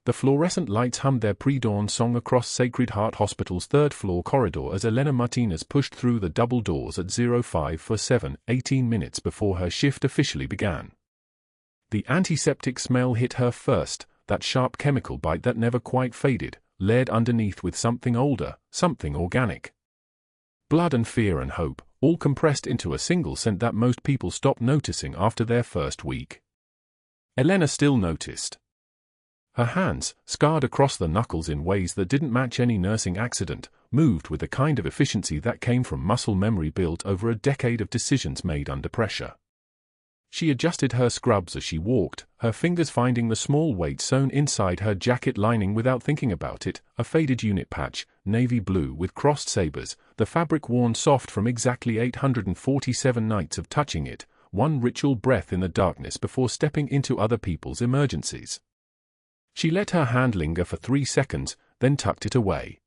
The fluorescent lights hummed their pre-dawn song across Sacred Heart Hospital's third-floor corridor as Elena Martinez pushed through the double doors at 05:47, 18 minutes before her shift officially began. The antiseptic smell hit her first, that sharp chemical bite that never quite faded, layered underneath with something older, something organic. Blood and fear and hope, all compressed into a single scent that most people stop noticing after their first week. Elena still noticed. Her hands, scarred across the knuckles in ways that didn't match any nursing accident, moved with the kind of efficiency that came from muscle memory built over a decade of decisions made under pressure. She adjusted her scrubs as she walked, her fingers finding the small weight sewn inside her jacket lining without thinking about it, a faded unit patch, navy blue with crossed sabers, the fabric worn soft from exactly 847 nights of touching it, one ritual breath in the darkness before stepping into other people's emergencies. She let her hand linger for 3 seconds, then tucked it away.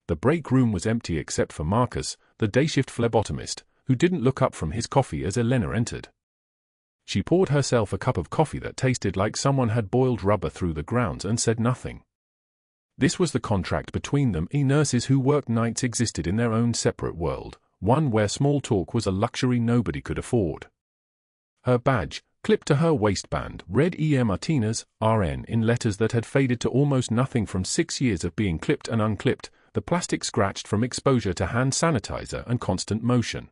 The break room was empty except for Marcus, the day-shift phlebotomist, who didn't look up from his coffee as Elena entered. She poured herself a cup of coffee that tasted like someone had boiled rubber through the grounds and said nothing. This was the contract between them. Nurses who worked nights existed in their own separate world, one where small talk was a luxury nobody could afford. Her badge, clipped to her waistband, read Elena Martinez, RN in letters that had faded to almost nothing from 6 years of being clipped and unclipped, the plastic scratched from exposure to hand sanitizer and constant motion.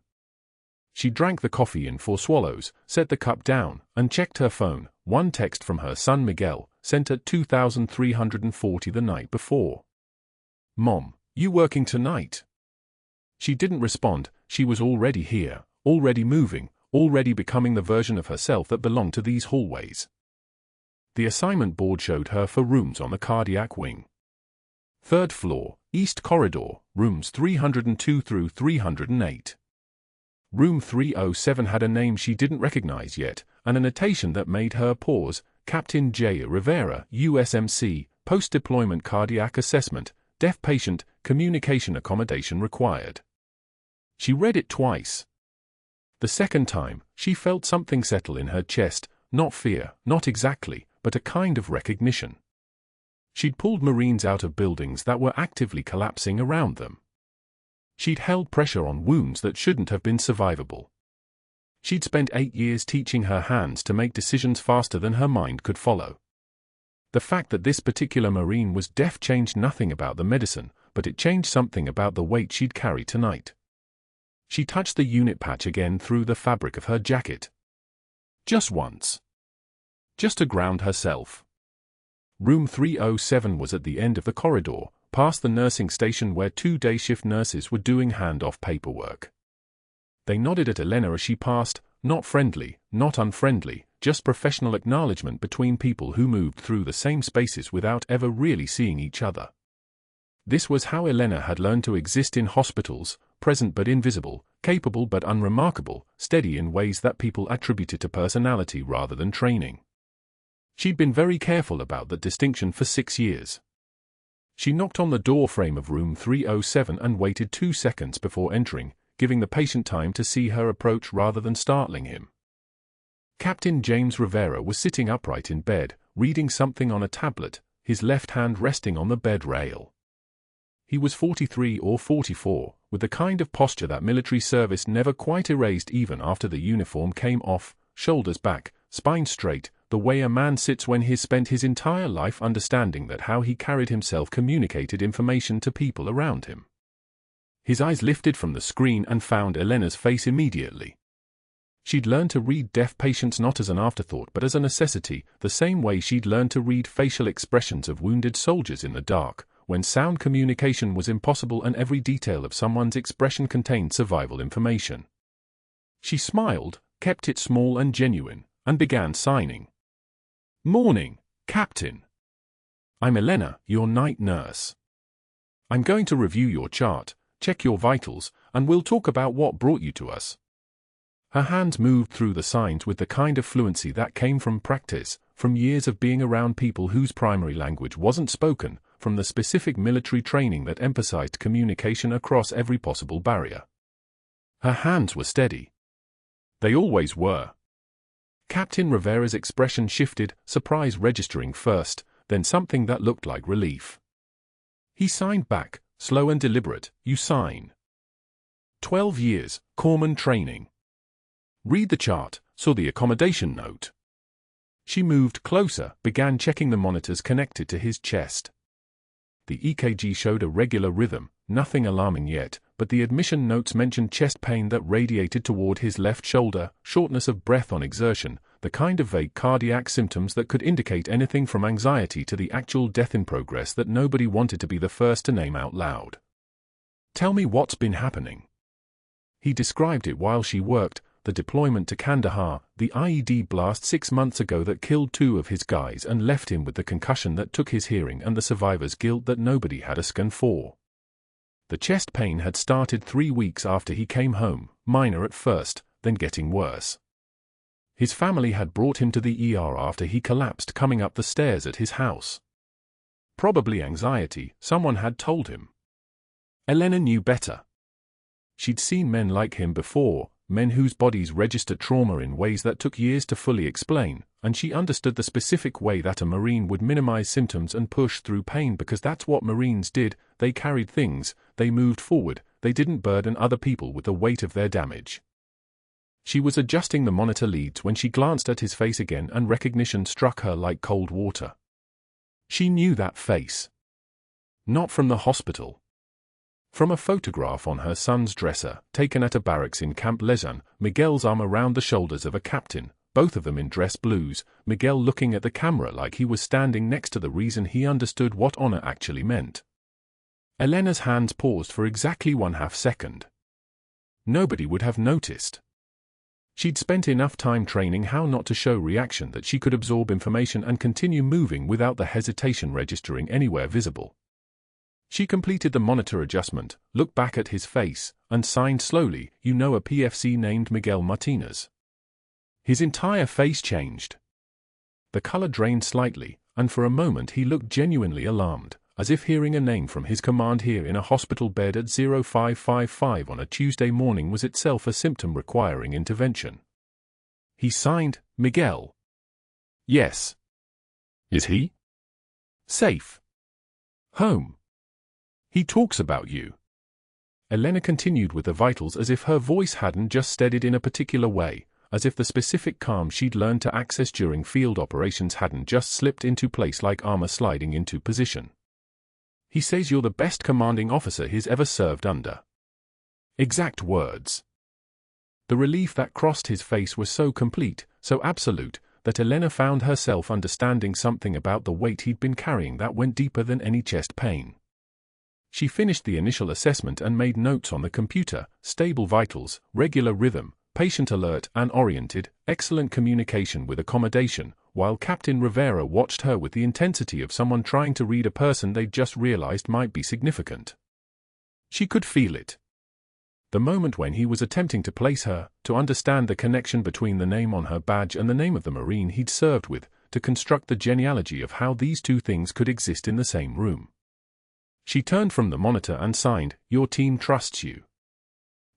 She drank the coffee in 4 swallows, set the cup down, and checked her phone, one text from her son Miguel, sent at 2340 the night before. "Mom, you working tonight?" She didn't respond. She was already here, already moving, already becoming the version of herself that belonged to these hallways. The assignment board showed her 4 rooms on the cardiac wing. 3rd floor, East Corridor, rooms 302 through 308. Room 307 had a name she didn't recognize yet, and a notation that made her pause: Captain Rivera, USMC, post-deployment cardiac assessment, deaf patient, communication accommodation required. She read it twice. The second time, she felt something settle in her chest, not fear, not exactly, but a kind of recognition. She'd pulled Marines out of buildings that were actively collapsing around them. She'd held pressure on wounds that shouldn't have been survivable. She'd spent 8 years teaching her hands to make decisions faster than her mind could follow. The fact that this particular Marine was deaf changed nothing about the medicine, but it changed something about the weight she'd carry tonight. She touched the unit patch again through the fabric of her jacket. Just once. Just to ground herself. Room 307 was at the end of the corridor, past the nursing station where 2 day-shift nurses were doing handoff paperwork. They nodded at Elena as she passed, not friendly, not unfriendly, just professional acknowledgement between people who moved through the same spaces without ever really seeing each other. This was how Elena had learned to exist in hospitals, present but invisible, capable but unremarkable, steady in ways that people attributed to personality rather than training. She'd been very careful about that distinction for 6 years. She knocked on the door frame of room 307 and waited 2 seconds before entering, giving the patient time to see her approach rather than startling him. Captain James Rivera was sitting upright in bed, reading something on a tablet, his left hand resting on the bed rail. He was 43 or 44, with the kind of posture that military service never quite erased even after the uniform came off, shoulders back, spine straight, the way a man sits when he's spent his entire life understanding that how he carried himself communicated information to people around him. His eyes lifted from the screen and found Elena's face immediately. She'd learned to read deaf patients not as an afterthought but as a necessity, the same way she'd learned to read facial expressions of wounded soldiers in the dark, when sound communication was impossible and every detail of someone's expression contained survival information. She smiled, kept it small and genuine, and began signing. "Morning, Captain. I'm Elena, your night nurse. I'm going to review your chart, check your vitals, and we'll talk about what brought you to us." Her hands moved through the signs with the kind of fluency that came from practice, from years of being around people whose primary language wasn't spoken, from the specific military training that emphasized communication across every possible barrier. Her hands were steady. They always were. Captain Rivera's expression shifted, surprise registering first, then something that looked like relief. He signed back, slow and deliberate. You sign. 12 years, corpsman training. Read the chart, saw the accommodation note. She moved closer, began checking the monitors connected to his chest. The EKG showed a regular rhythm, nothing alarming yet, but the admission notes mentioned chest pain that radiated toward his left shoulder, shortness of breath on exertion, the kind of vague cardiac symptoms that could indicate anything from anxiety to the actual death in progress that nobody wanted to be the first to name out loud. Tell me what's been happening. He described it while she worked, the deployment to Kandahar, the IED blast 6 months ago that killed 2 of his guys and left him with the concussion that took his hearing and the survivor's guilt that nobody had a scan for. The chest pain had started 3 weeks after he came home, minor at first, then getting worse. His family had brought him to the ER after he collapsed coming up the stairs at his house. Probably anxiety, someone had told him. Elena knew better. She'd seen men like him before, men whose bodies registered trauma in ways that took years to fully explain, and she understood the specific way that a Marine would minimize symptoms and push through pain because that's what Marines did. They carried things, they moved forward, they didn't burden other people with the weight of their damage. She was adjusting the monitor leads when she glanced at his face again and recognition struck her like cold water. She knew that face. Not from the hospital. From a photograph on her son's dresser, taken at a barracks in Camp Lejeune, Miguel's arm around the shoulders of a captain, both of them in dress blues, Miguel looking at the camera like he was standing next to the reason he understood what honor actually meant. Elena's hands paused for exactly 1/2 second. Nobody would have noticed. She'd spent enough time training how not to show reaction that she could absorb information and continue moving without the hesitation registering anywhere visible. She completed the monitor adjustment, looked back at his face, and signed slowly, "You know a PFC named Miguel Martinez." His entire face changed. The color drained slightly, and for a moment he looked genuinely alarmed, as if hearing a name from his command here in a hospital bed at 0555 on a Tuesday morning was itself a symptom requiring intervention. He signed, "Miguel." Yes. Is he? Safe. Home. He talks about you. Elena continued with the vitals as if her voice hadn't just steadied in a particular way, as if the specific calm she'd learned to access during field operations hadn't just slipped into place like armor sliding into position. He says you're the best commanding officer he's ever served under. Exact words. The relief that crossed his face was so complete, so absolute, that Elena found herself understanding something about the weight he'd been carrying that went deeper than any chest pain. She finished the initial assessment and made notes on the computer: stable vitals, regular rhythm, patient alert and oriented, excellent communication with accommodation, while Captain Rivera watched her with the intensity of someone trying to read a person they'd just realized might be significant. She could feel it. The moment when he was attempting to place her, to understand the connection between the name on her badge and the name of the Marine he'd served with, to construct the genealogy of how these two things could exist in the same room. She turned from the monitor and signed, "Your team trusts you."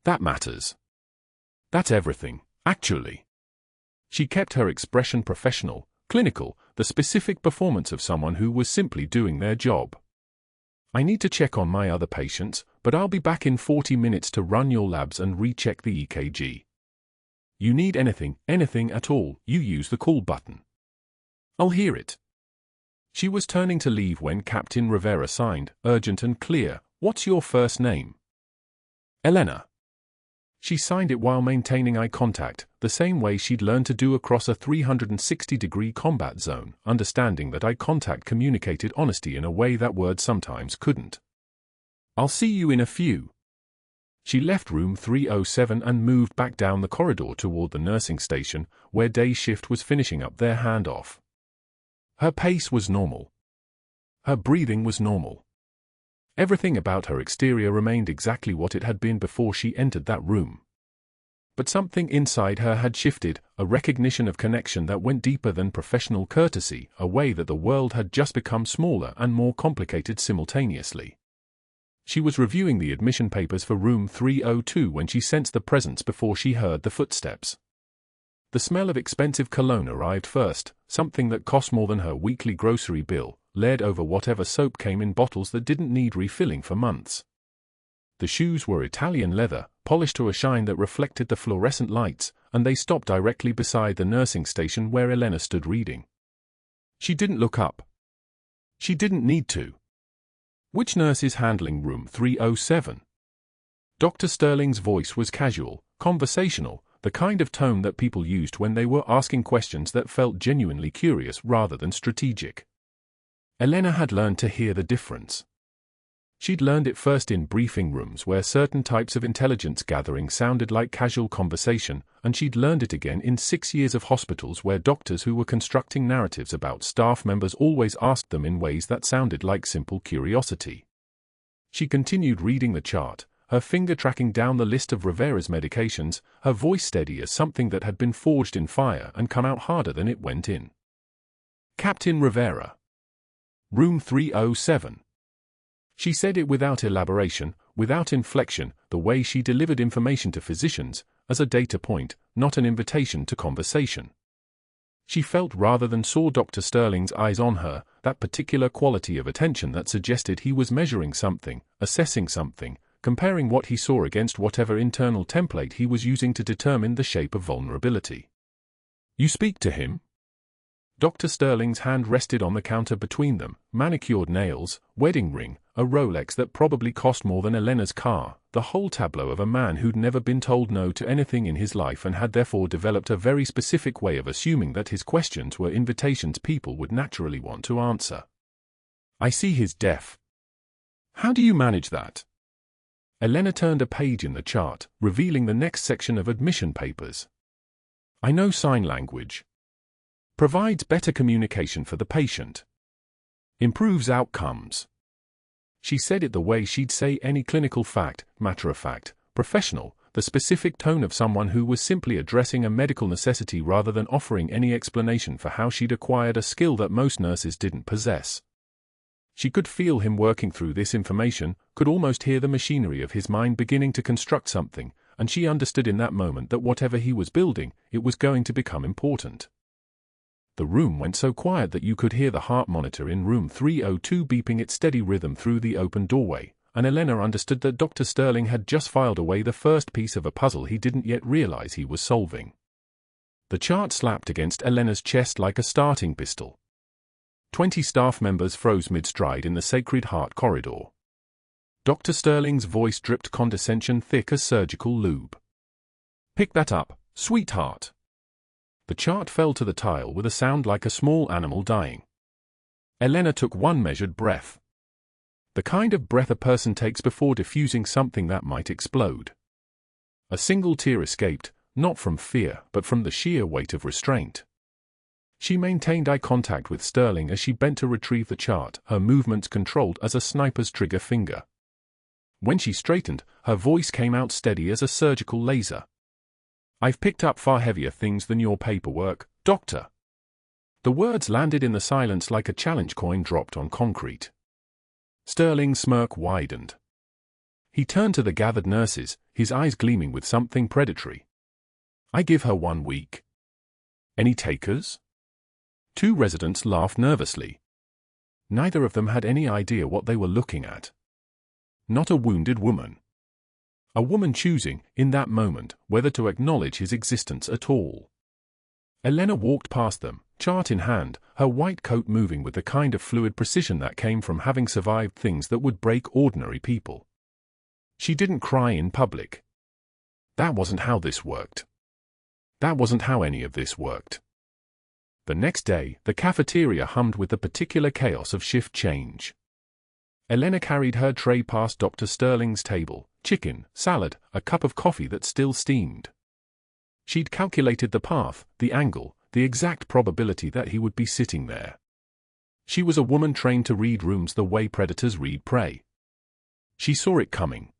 That matters. That's everything, actually. She kept her expression professional, clinical, the specific performance of someone who was simply doing their job. "I need to check on my other patients, but I'll be back in 40 minutes to run your labs and recheck the EKG. You need anything at all, you use the call button. I'll hear it." She was turning to leave when Captain Rivera signed, urgent and clear, "What's your first name?" "Elena." She signed it while maintaining eye contact, the same way she'd learned to do across a 360-degree combat zone, understanding that eye contact communicated honesty in a way that words sometimes couldn't. "I'll see you in a few." She left room 307 and moved back down the corridor toward the nursing station, where day shift was finishing up their handoff. Her pace was normal. Her breathing was normal. Everything about her exterior remained exactly what it had been before she entered that room. But something inside her had shifted, a recognition of connection that went deeper than professional courtesy, a way that the world had just become smaller and more complicated simultaneously. She was reviewing the admission papers for room 302 when she sensed the presence before she heard the footsteps. The smell of expensive cologne arrived first, something that cost more than her weekly grocery bill, layered over whatever soap came in bottles that didn't need refilling for months. The shoes were Italian leather, polished to a shine that reflected the fluorescent lights, and they stopped directly beside the nursing station where Elena stood reading. She didn't look up. She didn't need to. "Which nurse is handling room 307? Dr. Sterling's voice was casual, conversational, the kind of tone that people used when they were asking questions that felt genuinely curious rather than strategic. Elena had learned to hear the difference. She'd learned it first in briefing rooms where certain types of intelligence gathering sounded like casual conversation, and she'd learned it again in 6 years of hospitals where doctors who were constructing narratives about staff members always asked them in ways that sounded like simple curiosity. She continued reading the chart, her finger tracking down the list of Rivera's medications, her voice steady as something that had been forged in fire and come out harder than it went in. "Captain Rivera. Room 307. She said it without elaboration, without inflection, the way she delivered information to physicians, as a data point, not an invitation to conversation. She felt rather than saw Dr. Sterling's eyes on her, that particular quality of attention that suggested he was measuring something, assessing something, comparing what he saw against whatever internal template he was using to determine the shape of vulnerability. "You speak to him?" Dr. Sterling's hand rested on the counter between them, manicured nails, wedding ring, a Rolex that probably cost more than Elena's car, the whole tableau of a man who'd never been told no to anything in his life and had therefore developed a very specific way of assuming that his questions were invitations people would naturally want to answer. "I see he's deaf. How do you manage that?" Elena turned a page in the chart, revealing the next section of admission papers. "I know sign language. Provides better communication for the patient. Improves outcomes." She said it the way she'd say any clinical fact, matter-of-fact, professional, the specific tone of someone who was simply addressing a medical necessity rather than offering any explanation for how she'd acquired a skill that most nurses didn't possess. She could feel him working through this information, could almost hear the machinery of his mind beginning to construct something, and she understood in that moment that whatever he was building, it was going to become important. The room went so quiet that you could hear the heart monitor in room 302 beeping its steady rhythm through the open doorway, and Elena understood that Dr. Sterling had just filed away the first piece of a puzzle he didn't yet realize he was solving. The chart slapped against Elena's chest like a starting pistol. 20 staff members froze mid-stride in the Sacred Heart corridor. Dr. Sterling's voice dripped condescension thick as surgical lube. "Pick that up, sweetheart." The chart fell to the tile with a sound like a small animal dying. Elena took one measured breath. The kind of breath a person takes before diffusing something that might explode. A single tear escaped, not from fear but from the sheer weight of restraint. She maintained eye contact with Sterling as she bent to retrieve the chart, her movements controlled as a sniper's trigger finger. When she straightened, her voice came out steady as a surgical laser. "I've picked up far heavier things than your paperwork, Doctor." The words landed in the silence like a challenge coin dropped on concrete. Sterling's smirk widened. He turned to the gathered nurses, his eyes gleaming with something predatory. "I give her 1 week. Any takers?" 2 residents laughed nervously. Neither of them had any idea what they were looking at. Not a wounded woman. A woman choosing, in that moment, whether to acknowledge his existence at all. Elena walked past them, chart in hand, her white coat moving with the kind of fluid precision that came from having survived things that would break ordinary people. She didn't cry in public. That wasn't how this worked. That wasn't how any of this worked. The next day, the cafeteria hummed with the particular chaos of shift change. Elena carried her tray past Dr. Sterling's table, chicken, salad, a cup of coffee that still steamed. She'd calculated the path, the angle, the exact probability that he would be sitting there. She was a woman trained to read rooms the way predators read prey. She saw it coming.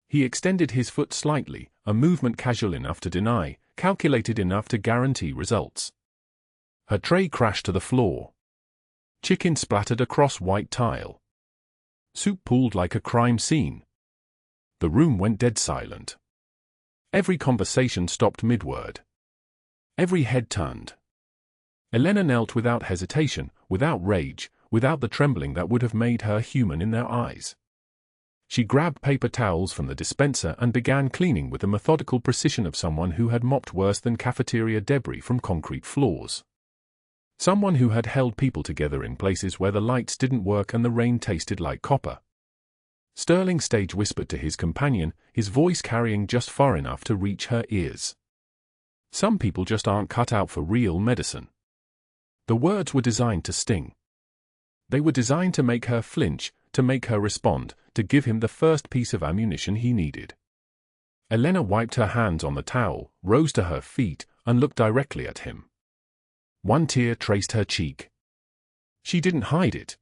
He extended his foot slightly, a movement casual enough to deny, calculated enough to guarantee results. Her tray crashed to the floor. Chicken splattered across white tile. Soup pooled like a crime scene. The room went dead silent. Every conversation stopped mid-word. Every head turned. Elena knelt without hesitation, without rage, without the trembling that would have made her human in their eyes. She grabbed paper towels from the dispenser and began cleaning with the methodical precision of someone who had mopped worse than cafeteria debris from concrete floors. Someone who had held people together in places where the lights didn't work and the rain tasted like copper. Sterling stage whispered to his companion, his voice carrying just far enough to reach her ears. Some people just aren't cut out for real medicine. The words were designed to sting. They were designed to make her flinch, to make her respond, to give him the first piece of ammunition he needed. Elena wiped her hands on the towel, rose to her feet, and looked directly at him. One tear traced her cheek. She didn't hide it.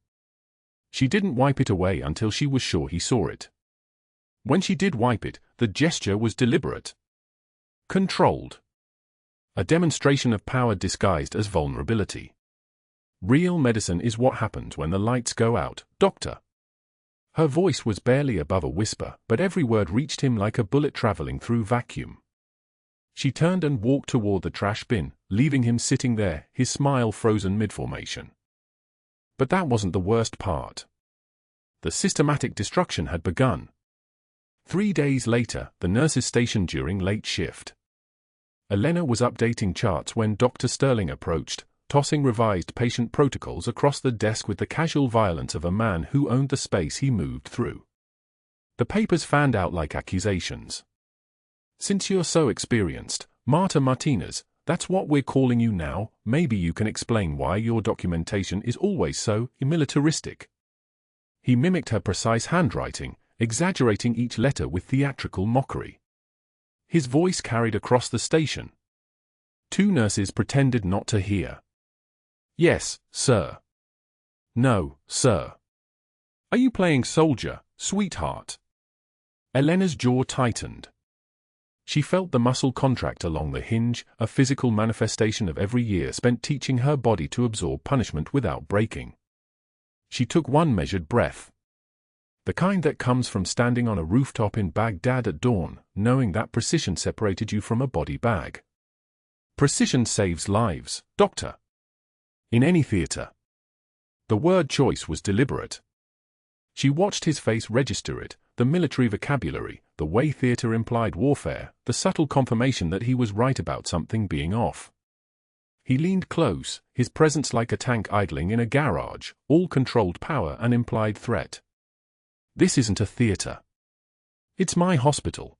She didn't wipe it away until she was sure he saw it. When she did wipe it, the gesture was deliberate. Controlled. A demonstration of power disguised as vulnerability. Real medicine is what happens when the lights go out, doctor. Her voice was barely above a whisper, but every word reached him like a bullet traveling through vacuum. She turned and walked toward the trash bin, leaving him sitting there, his smile frozen mid-formation. But that wasn't the worst part. The systematic destruction had begun. 3 days later, the nurses stationed during late shift. Elena was updating charts when Dr. Sterling approached, tossing revised patient protocols across the desk with the casual violence of a man who owned the space he moved through. The papers fanned out like accusations. Since you're so experienced, Marta Martinez, that's what we're calling you now, maybe you can explain why your documentation is always so militaristic. He mimicked her precise handwriting, exaggerating each letter with theatrical mockery. His voice carried across the station. 2 nurses pretended not to hear. Yes, sir. No, sir. Are you playing soldier, sweetheart? Elena's jaw tightened. She felt the muscle contract along the hinge, a physical manifestation of every year spent teaching her body to absorb punishment without breaking. She took one measured breath. The kind that comes from standing on a rooftop in Baghdad at dawn, knowing that precision separated you from a body bag. Precision saves lives, doctor. In any theater. The word choice was deliberate. She watched his face register it, the military vocabulary, the way theater implied warfare, the subtle confirmation that he was right about something being off. He leaned close, his presence like a tank idling in a garage, all controlled power and implied threat. This isn't a theater. It's my hospital.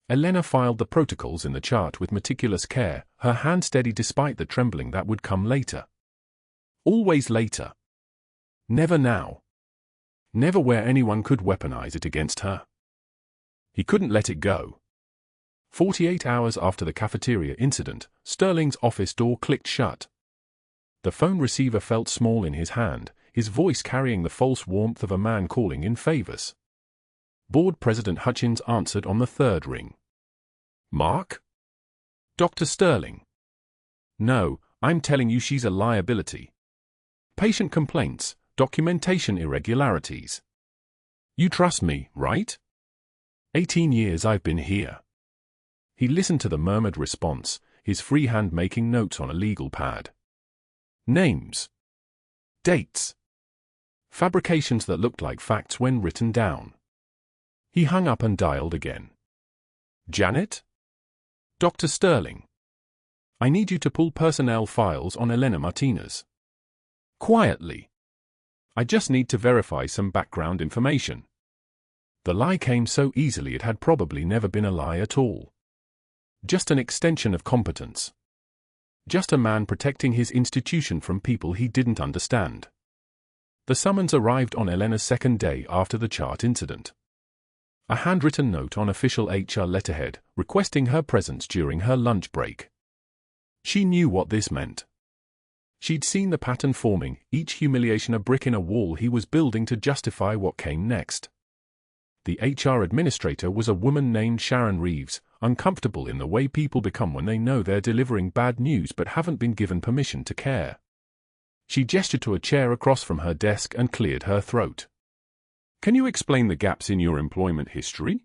Elena filed the protocols in the chart with meticulous care, her hand steady despite the trembling that would come later. Always later. Never now. Never where anyone could weaponize it against her. He couldn't let it go. 48 hours after the cafeteria incident, Sterling's office door clicked shut. The phone receiver felt small in his hand, his voice carrying the false warmth of a man calling in favors. Board President Hutchins answered on the 3rd ring. Mark? Dr. Sterling. No, I'm telling you she's a liability. Patient complaints, documentation irregularities. You trust me, right? 18 years I've been here. He listened to the murmured response, his free hand making notes on a legal pad. Names. Dates. Fabrications that looked like facts when written down. He hung up and dialed again. Janet? Dr. Sterling. I need you to pull personnel files on Elena Martinez. Quietly. I just need to verify some background information. The lie came so easily it had probably never been a lie at all. Just an extension of competence. Just a man protecting his institution from people he didn't understand. The summons arrived on Elena's 2nd day after the chart incident. A handwritten note on official HR letterhead, requesting her presence during her lunch break. She knew what this meant. She'd seen the pattern forming, each humiliation a brick in a wall he was building to justify what came next. The HR administrator was a woman named Sharon Reeves, uncomfortable in the way people become when they know they're delivering bad news but haven't been given permission to care. She gestured to a chair across from her desk and cleared her throat. Can you explain the gaps in your employment history?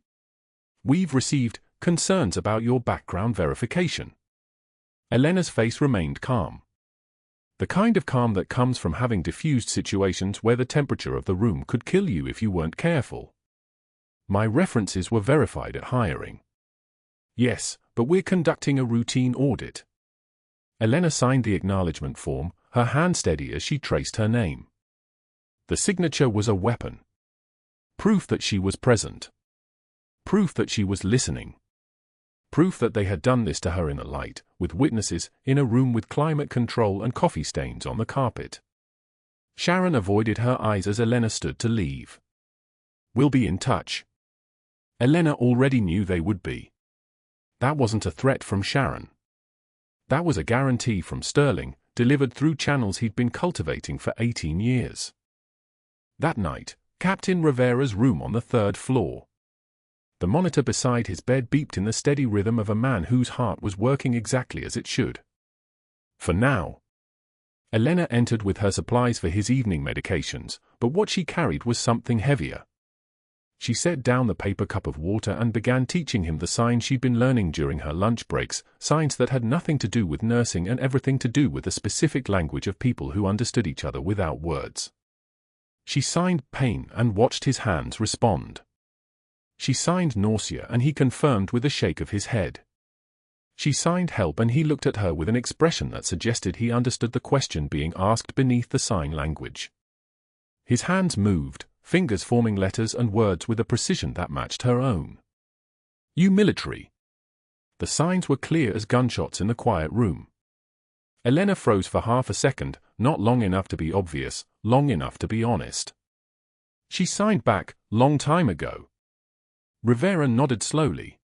We've received concerns about your background verification. Elena's face remained calm. The kind of calm that comes from having diffused situations where the temperature of the room could kill you if you weren't careful. My references were verified at hiring. Yes, but we're conducting a routine audit. Elena signed the acknowledgement form, her hand steady as she traced her name. The signature was a weapon. Proof that she was present. Proof that she was listening. Proof that they had done this to her in the light, with witnesses, in a room with climate control and coffee stains on the carpet. Sharon avoided her eyes as Elena stood to leave. We'll be in touch. Elena already knew they would be. That wasn't a threat from Sharon. That was a guarantee from Sterling, delivered through channels he'd been cultivating for 18 years. That night, Captain Rivera's room on the 3rd floor. The monitor beside his bed beeped in the steady rhythm of a man whose heart was working exactly as it should. For now. Elena entered with her supplies for his evening medications, but what she carried was something heavier. She set down the paper cup of water and began teaching him the signs she'd been learning during her lunch breaks, signs that had nothing to do with nursing and everything to do with the specific language of people who understood each other without words. She signed pain and watched his hands respond. She signed nausea and he confirmed with a shake of his head. She signed help and he looked at her with an expression that suggested he understood the question being asked beneath the sign language. His hands moved, fingers forming letters and words with a precision that matched her own. You military. The signs were clear as gunshots in the quiet room. Elena froze for half a second, not long enough to be obvious, long enough to be honest. She signed back, long time ago. Rivera nodded slowly.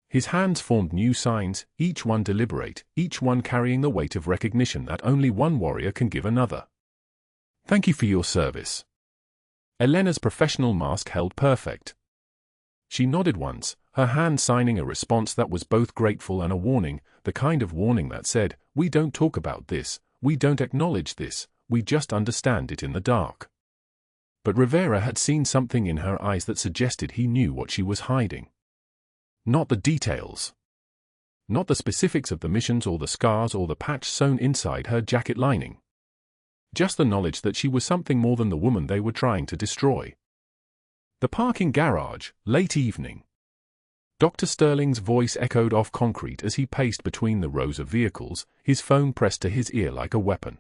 His hands formed new signs, each one deliberate, each one carrying the weight of recognition that only one warrior can give another. Thank you for your service. Elena's professional mask held perfect. She nodded once, her hand signing a response that was both grateful and a warning, the kind of warning that said, we don't talk about this, we don't acknowledge this, we just understand it in the dark. But Rivera had seen something in her eyes that suggested he knew what she was hiding. Not the details. Not the specifics of the missions or the scars or the patch sewn inside her jacket lining. Just the knowledge that she was something more than the woman they were trying to destroy. The parking garage, late evening. Dr. Sterling's voice echoed off concrete as he paced between the rows of vehicles, his phone pressed to his ear like a weapon.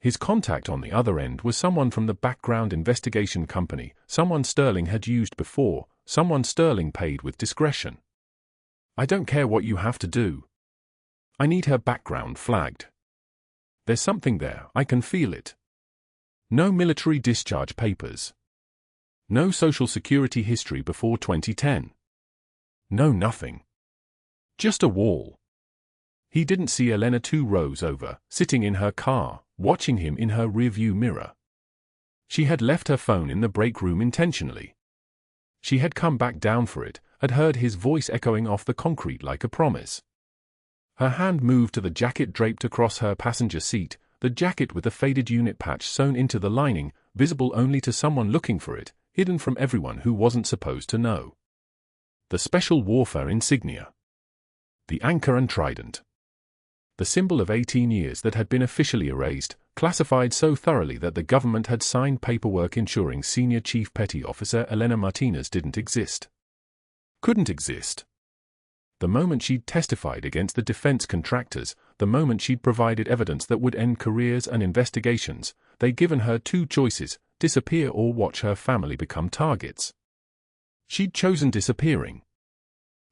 His contact on the other end was someone from the background investigation company, someone Sterling had used before, someone Sterling paid with discretion. I don't care what you have to do. I need her background flagged. There's something there, I can feel it. No military discharge papers. No social security history before 2010. No nothing. Just a wall. He didn't see Elena 2 rows over, sitting in her car, watching him in her rearview mirror. She had left her phone in the break room intentionally. She had come back down for it, had heard his voice echoing off the concrete like a promise. Her hand moved to the jacket draped across her passenger seat, the jacket with the faded unit patch sewn into the lining, visible only to someone looking for it, hidden from everyone who wasn't supposed to know. The special warfare insignia. The anchor and trident. The symbol of 18 years that had been officially erased, classified so thoroughly that the government had signed paperwork ensuring Senior Chief Petty Officer Elena Martinez didn't exist. Couldn't exist. The moment she'd testified against the defense contractors, the moment she'd provided evidence that would end careers and investigations, they'd given her 2 choices, disappear or watch her family become targets. She'd chosen disappearing.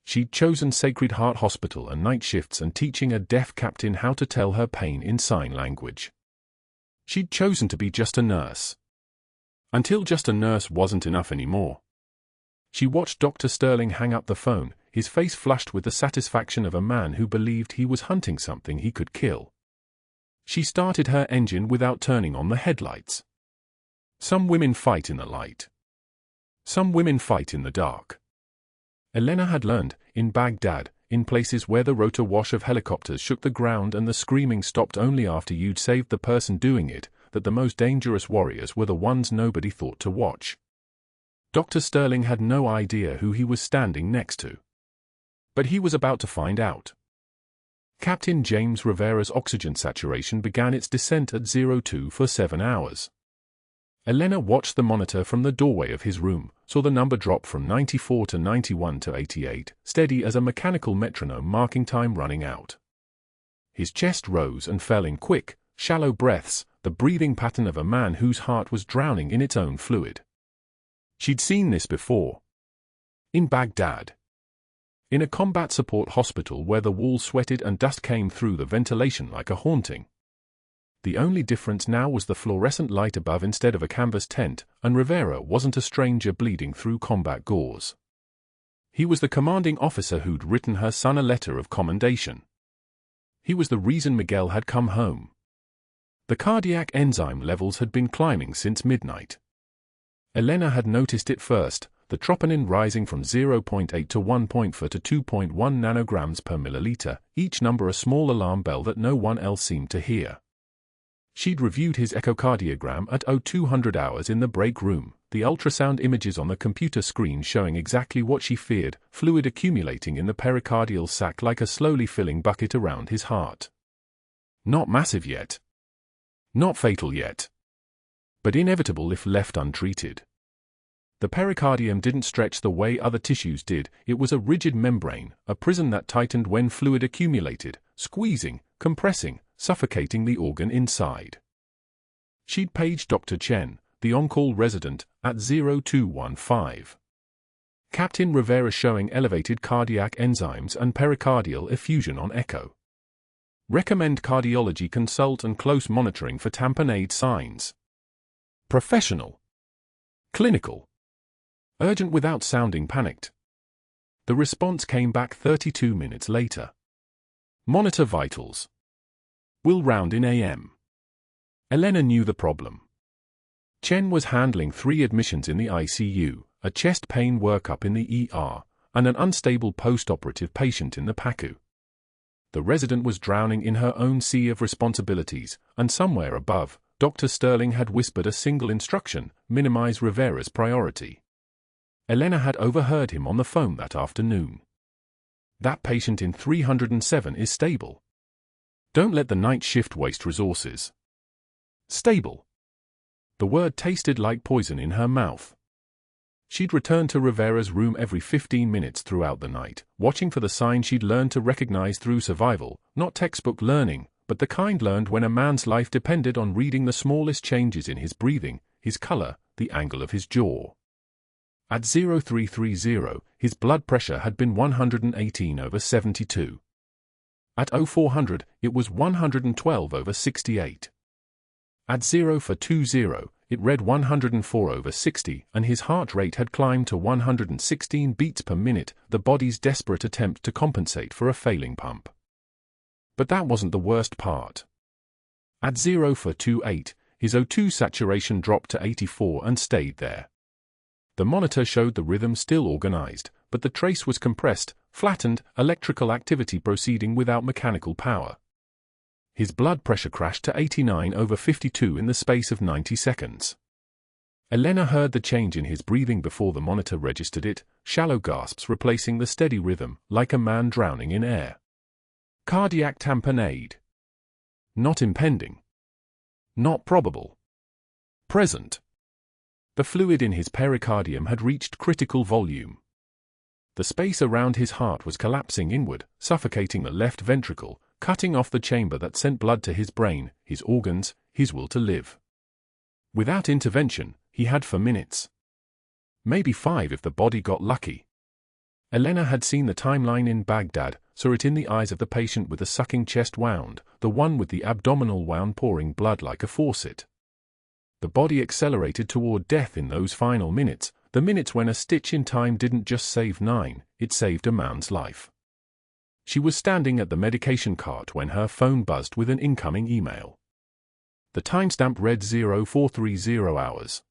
She'd chosen Sacred Heart Hospital and night shifts and teaching a deaf captain how to tell her pain in sign language. She'd chosen to be just a nurse. Until just a nurse wasn't enough anymore. She watched Dr. Sterling hang up the phone, his face flushed with the satisfaction of a man who believed he was hunting something he could kill. She started her engine without turning on the headlights. Some women fight in the light. Some women fight in the dark. Elena had learned, in Baghdad, in places where the rotor wash of helicopters shook the ground and the screaming stopped only after you'd saved the person doing it, that the most dangerous warriors were the ones nobody thought to watch. Dr. Sterling had no idea who he was standing next to. But he was about to find out. Captain James Rivera's oxygen saturation began its descent at 02 for 7 hours. Elena watched the monitor from the doorway of his room, saw the number drop from 94 to 91 to 88, steady as a mechanical metronome marking time running out. His chest rose and fell in quick, shallow breaths, the breathing pattern of a man whose heart was drowning in its own fluid. She'd seen this before. In Baghdad. In a combat support hospital where the walls sweated and dust came through the ventilation like a haunting. The only difference now was the fluorescent light above instead of a canvas tent, and Rivera wasn't a stranger bleeding through combat gauze. He was the commanding officer who'd written her son a letter of commendation. He was the reason Miguel had come home. The cardiac enzyme levels had been climbing since midnight. Elena had noticed it first, the troponin rising from 0.8 to 1.4 to 2.1 nanograms per milliliter, each number a small alarm bell that no one else seemed to hear. She'd reviewed his echocardiogram at 0200 hours in the break room, the ultrasound images on the computer screen showing exactly what she feared, fluid accumulating in the pericardial sac like a slowly filling bucket around his heart. Not massive yet. Not fatal yet. But inevitable if left untreated. The pericardium didn't stretch the way other tissues did, it was a rigid membrane, a prison that tightened when fluid accumulated, squeezing, compressing, suffocating the organ inside. She'd paged Dr. Chen, the on-call resident, at 0215. Captain Rivera showing elevated cardiac enzymes and pericardial effusion on echo. Recommend cardiology consult and close monitoring for tamponade signs. Professional. Clinical. Urgent without sounding panicked. The response came back 32 minutes later. Monitor vitals. Will round in AM. Elena knew the problem. Chen was handling 3 admissions in the ICU, a chest pain workup in the ER, and an unstable post-operative patient in the PACU. The resident was drowning in her own sea of responsibilities, and somewhere above, Dr. Sterling had whispered a single instruction: minimize Rivera's priority. Elena had overheard him on the phone that afternoon. That patient in 307 is stable. Don't let the night shift waste resources. Stable. The word tasted like poison in her mouth. She'd return to Rivera's room every 15 minutes throughout the night, watching for the signs she'd learned to recognize through survival, not textbook learning, but the kind learned when a man's life depended on reading the smallest changes in his breathing, his color, the angle of his jaw. At 0330, his blood pressure had been 118/72. At 0400, it was 112/68. At 0420, it read 104/60, and his heart rate had climbed to 116 beats per minute, the body's desperate attempt to compensate for a failing pump. But that wasn't the worst part. At 0428, his O2 saturation dropped to 84 and stayed there. The monitor showed the rhythm still organized, but the trace was compressed, flattened, electrical activity proceeding without mechanical power. His blood pressure crashed to 89/52 in the space of 90 seconds. Elena heard the change in his breathing before the monitor registered it, shallow gasps replacing the steady rhythm, like a man drowning in air. Cardiac tamponade. Not impending. Not probable. Present. The fluid in his pericardium had reached critical volume. The space around his heart was collapsing inward, suffocating the left ventricle, cutting off the chamber that sent blood to his brain, his organs, his will to live. Without intervention, he had for minutes. Maybe 5 if the body got lucky. Elena had seen the timeline in Baghdad, saw it in the eyes of the patient with the sucking chest wound, the one with the abdominal wound pouring blood like a faucet. The body accelerated toward death in those final minutes, the minutes when a stitch in time didn't just save 9, it saved a man's life. She was standing at the medication cart when her phone buzzed with an incoming email. The timestamp read 0430 hours.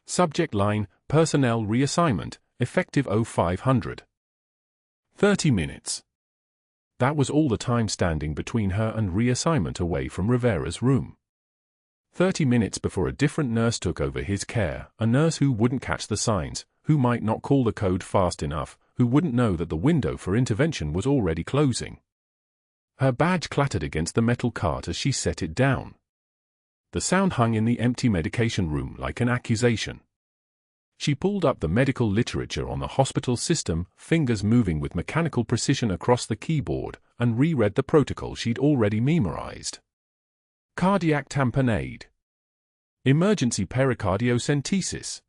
Subject line, personnel reassignment, effective 0500. 30 minutes. That was all the time standing between her and reassignment away from Rivera's room. 30 minutes before a different nurse took over his care, a nurse who wouldn't catch the signs, who might not call the code fast enough, who wouldn't know that the window for intervention was already closing. Her badge clattered against the metal cart as she set it down. The sound hung in the empty medication room like an accusation. She pulled up the medical literature on the hospital system, fingers moving with mechanical precision across the keyboard, and reread the protocol she'd already memorized. Cardiac tamponade. Emergency pericardiocentesis.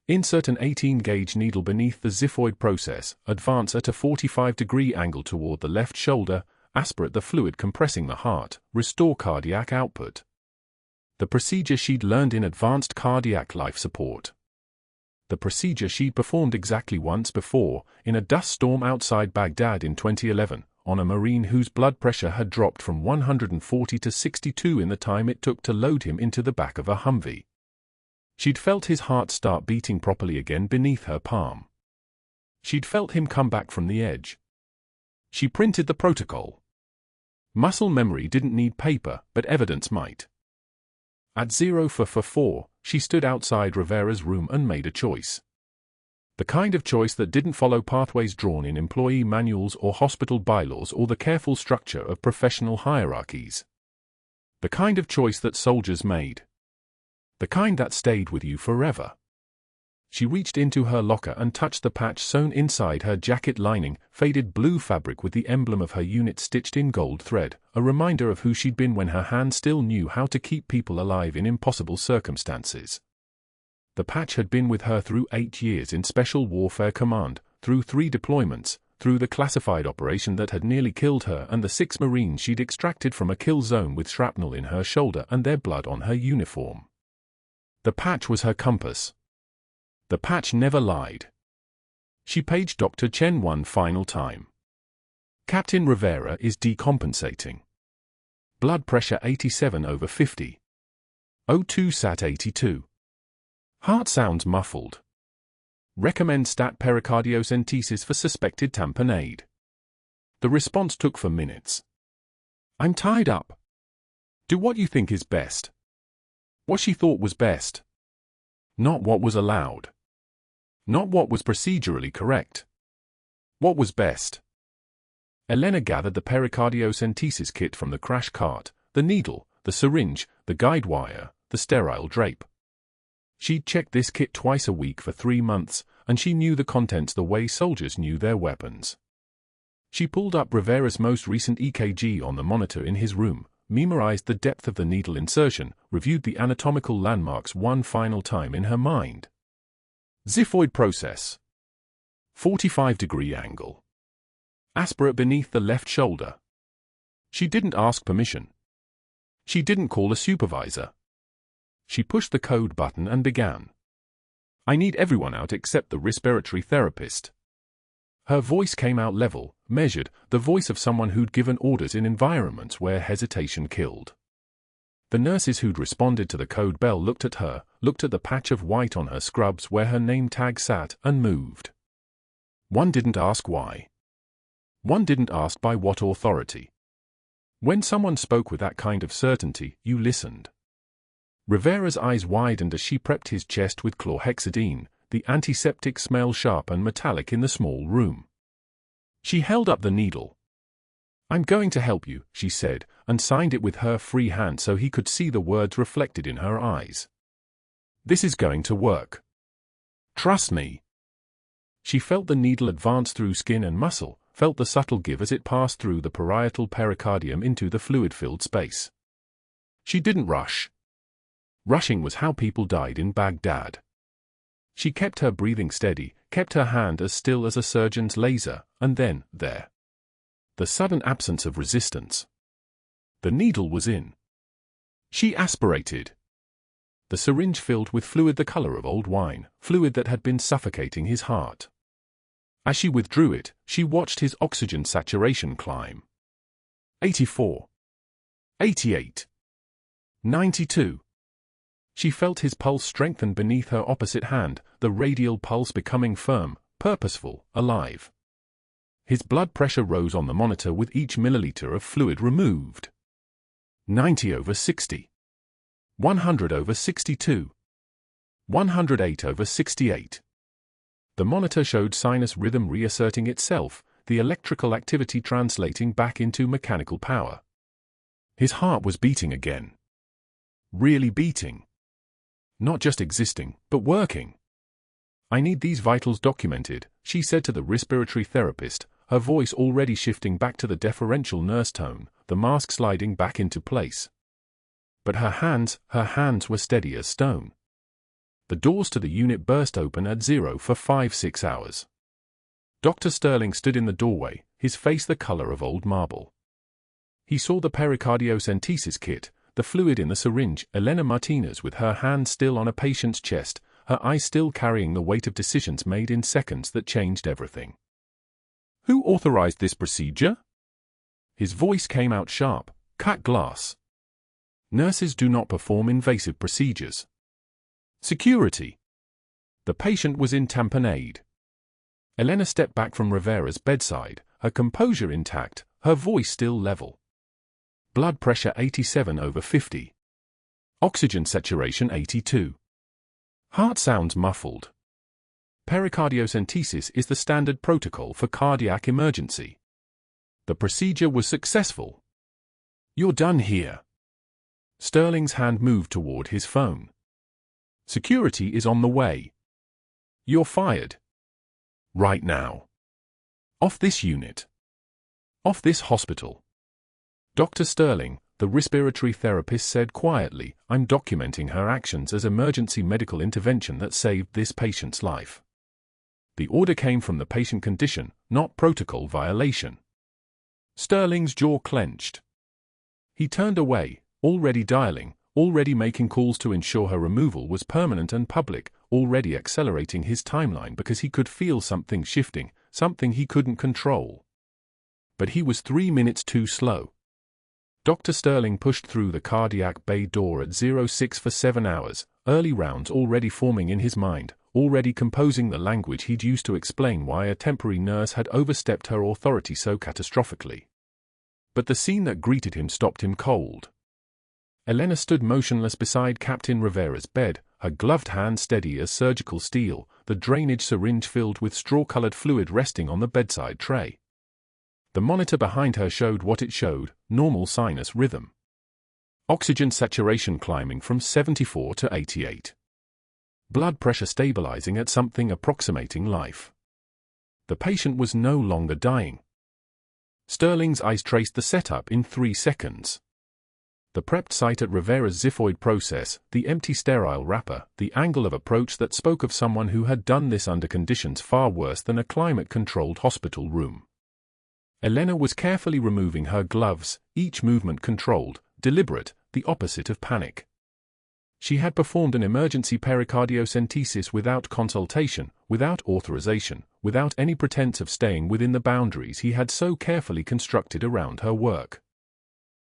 Insert an 18-gauge needle beneath the xiphoid process, advance at a 45-degree angle toward the left shoulder, aspirate the fluid compressing the heart, restore cardiac output. The procedure she'd learned in advanced cardiac life support. The procedure she'd performed exactly once before, in a dust storm outside Baghdad in 2011, on a Marine whose blood pressure had dropped from 140 to 62 in the time it took to load him into the back of a Humvee. She'd felt his heart start beating properly again beneath her palm. She'd felt him come back from the edge. She printed the protocol. Muscle memory didn't need paper, but evidence might. At 4:04, she stood outside Rivera's room and made a choice. The kind of choice that didn't follow pathways drawn in employee manuals or hospital bylaws or the careful structure of professional hierarchies. The kind of choice that soldiers made. The kind that stayed with you forever. She reached into her locker and touched the patch sewn inside her jacket lining, faded blue fabric with the emblem of her unit stitched in gold thread, a reminder of who she'd been when her hand still knew how to keep people alive in impossible circumstances. The patch had been with her through 8 years in Special Warfare Command, through 3 deployments, through the classified operation that had nearly killed her and the 6 Marines she'd extracted from a kill zone with shrapnel in her shoulder and their blood on her uniform. The patch was her compass. The patch never lied. She paged Dr. Chen one final time. Captain Rivera is decompensating. Blood pressure 87/50. O2 sat 82. Heart sounds muffled. Recommend stat pericardiocentesis for suspected tamponade. The response took for minutes. I'm tied up. Do what you think is best. What she thought was best. Not what was allowed. Not what was procedurally correct. What was best? Elena gathered the pericardiocentesis kit from the crash cart, the needle, the syringe, the guide wire, the sterile drape. She'd checked this kit twice a week for 3 months, and she knew the contents the way soldiers knew their weapons. She pulled up Rivera's most recent EKG on the monitor in his room, memorized the depth of the needle insertion, reviewed the anatomical landmarks one final time in her mind. Xiphoid process. 45-degree angle. Aspirate beneath the left shoulder. She didn't ask permission. She didn't call a supervisor. She pushed the code button and began. I need everyone out except the respiratory therapist. Her voice came out level, measured, the voice of someone who'd given orders in environments where hesitation killed. The nurses who'd responded to the code bell looked at her, looked at the patch of white on her scrubs where her name tag sat, and moved. One didn't ask why. One didn't ask by what authority. When someone spoke with that kind of certainty, you listened. Rivera's eyes widened as she prepped his chest with chlorhexidine, the antiseptic smell sharp and metallic in the small room. She held up the needle. I'm going to help you, she said, and signed it with her free hand so he could see the words reflected in her eyes. This is going to work. Trust me. She felt the needle advance through skin and muscle, felt the subtle give as it passed through the parietal pericardium into the fluid-filled space. She didn't rush. Rushing was how people died in Baghdad. She kept her breathing steady, kept her hand as still as a surgeon's laser, and then, there. The sudden absence of resistance. The needle was in. She aspirated. The syringe filled with fluid the color of old wine, fluid that had been suffocating his heart. As she withdrew it, she watched his oxygen saturation climb. 84. 88. 92. She felt his pulse strengthen beneath her opposite hand, the radial pulse becoming firm, purposeful, alive. His blood pressure rose on the monitor with each milliliter of fluid removed. 90/60. 100/62. 108/68. The monitor showed sinus rhythm reasserting itself, the electrical activity translating back into mechanical power. His heart was beating again. Really beating. Not just existing, but working. "I need these vitals documented," she said to the respiratory therapist, her voice already shifting back to the deferential nurse tone, the mask sliding back into place. But her hands were steady as stone. The doors to the unit burst open at 0:56 hours. Dr. Sterling stood in the doorway, his face the color of old marble. He saw the pericardiocentesis kit, the fluid in the syringe, Elena Martinez with her hand still on a patient's chest, her eyes still carrying the weight of decisions made in seconds that changed everything. "Who authorized this procedure?" His voice came out sharp, cut glass. "Nurses do not perform invasive procedures." "Security." The patient was in tamponade. Elena stepped back from Rivera's bedside, her composure intact, her voice still level. Blood pressure 87/50. Oxygen saturation 82. Heart sounds muffled. Pericardiocentesis is the standard protocol for cardiac emergency. The procedure was successful. "You're done here." Sterling's hand moved toward his phone. "Security is on the way. You're fired. Right now. Off this unit. Off this hospital." Dr. Sterling, the respiratory therapist, said quietly, "I'm documenting her actions as emergency medical intervention that saved this patient's life." The order came from the patient condition, not protocol violation. Sterling's jaw clenched. He turned away, already dialing, already making calls to ensure her removal was permanent and public, already accelerating his timeline because he could feel something shifting, something he couldn't control. But he was 3 minutes too slow. Dr. Sterling pushed through the cardiac bay door at 06:07 hours, early rounds already forming in his mind, already composing the language he'd used to explain why a temporary nurse had overstepped her authority so catastrophically. But the scene that greeted him stopped him cold. Elena stood motionless beside Captain Rivera's bed, her gloved hand steady as surgical steel, the drainage syringe filled with straw-colored fluid resting on the bedside tray. The monitor behind her showed what it showed, normal sinus rhythm. Oxygen saturation climbing from 74 to 88. Blood pressure stabilizing at something approximating life. The patient was no longer dying. Sterling's eyes traced the setup in 3 seconds. The prepped site at Rivera's xiphoid process, the empty sterile wrapper, the angle of approach that spoke of someone who had done this under conditions far worse than a climate-controlled hospital room. Elena was carefully removing her gloves, each movement controlled, deliberate, the opposite of panic. She had performed an emergency pericardiocentesis without consultation, without authorization, without any pretense of staying within the boundaries he had so carefully constructed around her work.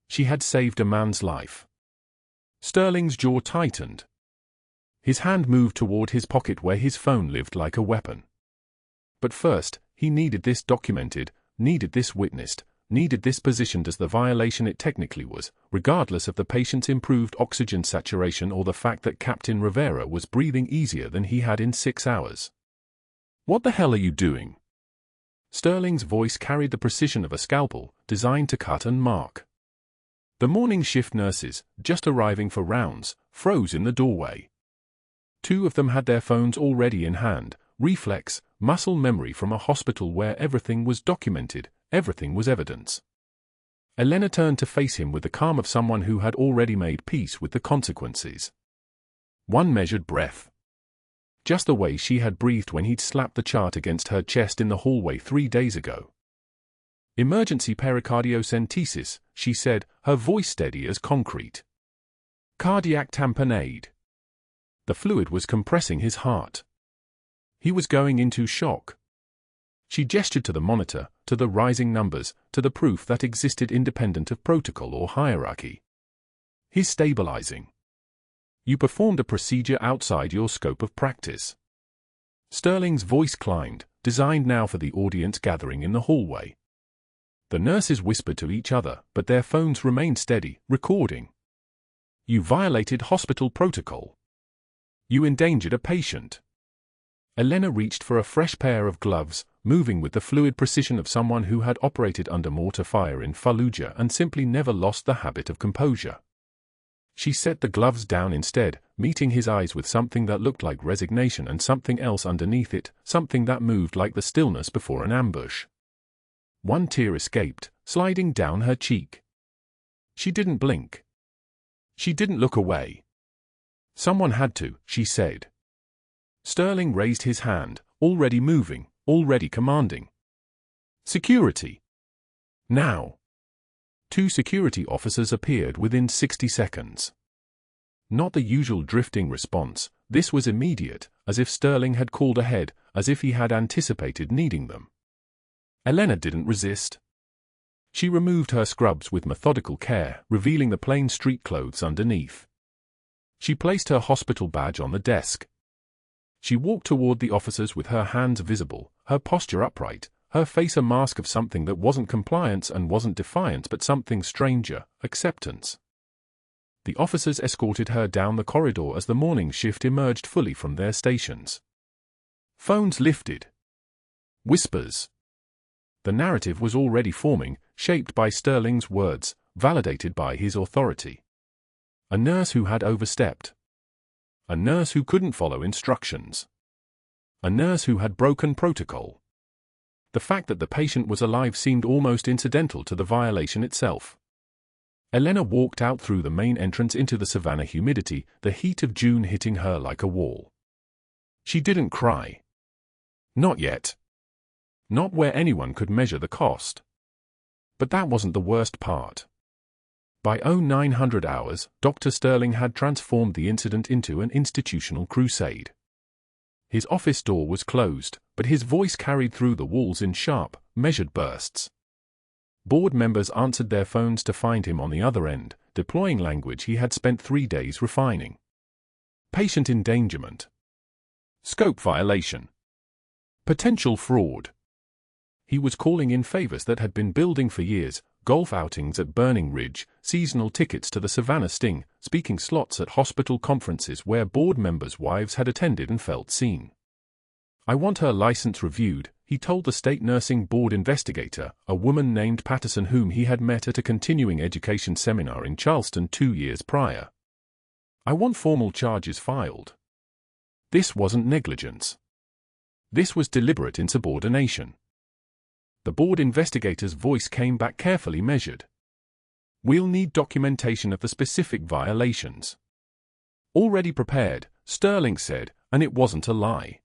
She had saved a man's life. Sterling's jaw tightened. His hand moved toward his pocket where his phone lived like a weapon. But first, he needed this documented, needed this witnessed, needed this positioned as the violation it technically was, regardless of the patient's improved oxygen saturation or the fact that Captain Rivera was breathing easier than he had in 6 hours. "What the hell are you doing?" Sterling's voice carried the precision of a scalpel, designed to cut and mark. The morning shift nurses, just arriving for rounds, froze in the doorway. 2 of them had their phones already in hand, reflex, muscle memory from a hospital where everything was documented, everything was evidence. Elena turned to face him with the calm of someone who had already made peace with the consequences. One measured breath. Just the way she had breathed when he'd slapped the chart against her chest in the hallway 3 days ago. "Emergency pericardiocentesis," she said, her voice steady as concrete. "Cardiac tamponade." The fluid was compressing his heart. He was going into shock. She gestured to the monitor, to the rising numbers, to the proof that existed independent of protocol or hierarchy. "He's stabilizing. You performed a procedure outside your scope of practice." Sterling's voice climbed, designed now for the audience gathering in the hallway. The nurses whispered to each other, but their phones remained steady, recording. "You violated hospital protocol. You endangered a patient." Elena reached for a fresh pair of gloves, moving with the fluid precision of someone who had operated under mortar fire in Fallujah and simply never lost the habit of composure. She set the gloves down instead, meeting his eyes with something that looked like resignation and something else underneath it, something that moved like the stillness before an ambush. One tear escaped, sliding down her cheek. She didn't blink. She didn't look away. Someone had to, she said. Sterling raised his hand, already moving, already commanding. Security. Now. 2 security officers appeared within 60 seconds. Not the usual drifting response, this was immediate, as if Sterling had called ahead, as if he had anticipated needing them. Elena didn't resist. She removed her scrubs with methodical care, revealing the plain street clothes underneath. She placed her hospital badge on the desk. She walked toward the officers with her hands visible, her posture upright, her face a mask of something that wasn't compliance and wasn't defiance but something stranger, acceptance. The officers escorted her down the corridor as the morning shift emerged fully from their stations. Phones lifted. Whispers. The narrative was already forming, shaped by Sterling's words, validated by his authority. A nurse who had overstepped. A nurse who couldn't follow instructions. A nurse who had broken protocol. The fact that the patient was alive seemed almost incidental to the violation itself. Elena walked out through the main entrance into the Savannah humidity, the heat of June hitting her like a wall. She didn't cry. Not yet. Not where anyone could measure the cost. But that wasn't the worst part. By 0900 hours, Dr. Sterling had transformed the incident into an institutional crusade. His office door was closed, but his voice carried through the walls in sharp, measured bursts. Board members answered their phones to find him on the other end, deploying language he had spent 3 days refining. Patient endangerment. Scope violation. Potential fraud. He was calling in favors that had been building for years: golf outings at Burning Ridge, seasonal tickets to the Savannah Sting, speaking slots at hospital conferences where board members' wives had attended and felt seen. I want her license reviewed, he told the state nursing board investigator, a woman named Patterson whom he had met at a continuing education seminar in Charleston 2 years prior. I want formal charges filed. This wasn't negligence. This was deliberate insubordination. The board investigator's voice came back carefully measured. We'll need documentation of the specific violations. Already prepared, Sterling said, and it wasn't a lie.